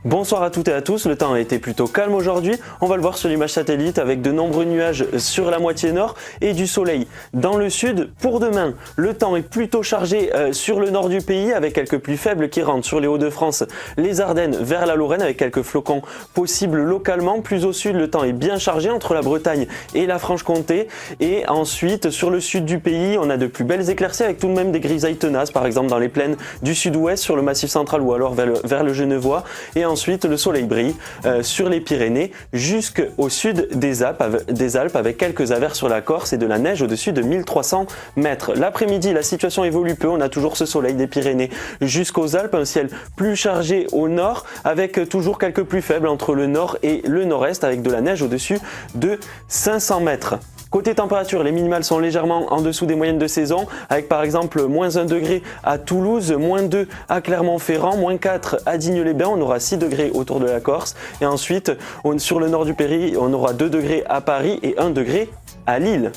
Bonsoir à toutes et à tous, le temps a été plutôt calme aujourd'hui, on va le voir sur l'image satellite avec de nombreux nuages sur la moitié nord et du soleil dans le sud. Pour demain, le temps est plutôt chargé sur le nord du pays avec quelques pluies faibles qui rentrent sur les Hauts-de-France, les Ardennes vers la Lorraine avec quelques flocons possibles localement. Plus au sud, le temps est bien chargé entre la Bretagne et la Franche-Comté, et ensuite sur le sud du pays, on a de plus belles éclaircies avec tout de même des grisailles tenaces, par exemple dans les plaines du sud-ouest, sur le Massif central ou alors vers le Genevois. Et ensuite, le soleil brille sur les Pyrénées jusqu'au sud des Alpes avec quelques averses sur la Corse et de la neige au-dessus de 1300 mètres. L'après-midi, la situation évolue peu. On a toujours ce soleil des Pyrénées jusqu'aux Alpes, un ciel plus chargé au nord avec toujours quelques pluies faibles entre le nord et le nord-est avec de la neige au-dessus de 500 mètres. Côté température, les minimales sont légèrement en dessous des moyennes de saison, avec par exemple moins 1 degré à Toulouse, moins 2 à Clermont-Ferrand, moins 4 à Digne-les-Bains, on aura 6 degrés autour de la Corse. Et ensuite, sur le nord du pays, on aura 2 degrés à Paris et 1 degré à Lille.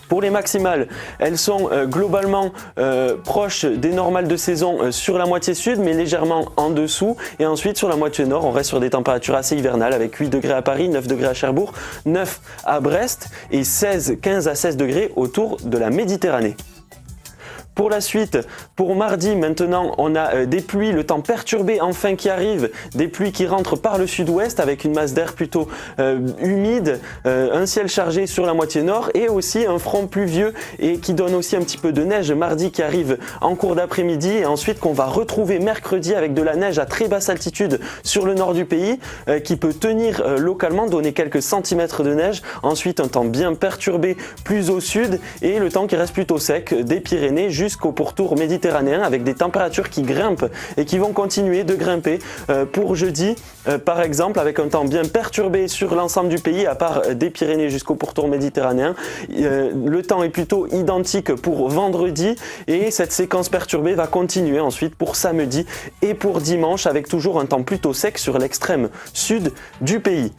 Pour les maximales, elles sont globalement proches des normales de saison sur la moitié sud, mais légèrement en dessous. Et ensuite, sur la moitié nord, on reste sur des températures assez hivernales avec 8 degrés à Paris, 9 degrés à Cherbourg, 9 à Brest et 15 à 16 degrés autour de la Méditerranée. Pour la suite, pour mardi maintenant, on a des pluies, le temps perturbé enfin qui arrive, des pluies qui rentrent par le sud-ouest avec une masse d'air plutôt humide, un ciel chargé sur la moitié nord et aussi un front pluvieux et qui donne aussi un petit peu de neige mardi qui arrive en cours d'après-midi, et ensuite qu'on va retrouver mercredi avec de la neige à très basse altitude sur le nord du pays qui peut tenir localement, donner quelques centimètres de neige. Ensuite un temps bien perturbé plus au sud et le temps qui reste plutôt sec des Pyrénées jusqu'au pourtour méditerranéen avec des températures qui grimpent et qui vont continuer de grimper pour jeudi par exemple, avec un temps bien perturbé sur l'ensemble du pays à part des Pyrénées jusqu'au pourtour méditerranéen. Le temps est plutôt identique pour vendredi et cette séquence perturbée va continuer ensuite pour samedi et pour dimanche avec toujours un temps plutôt sec sur l'extrême sud du pays.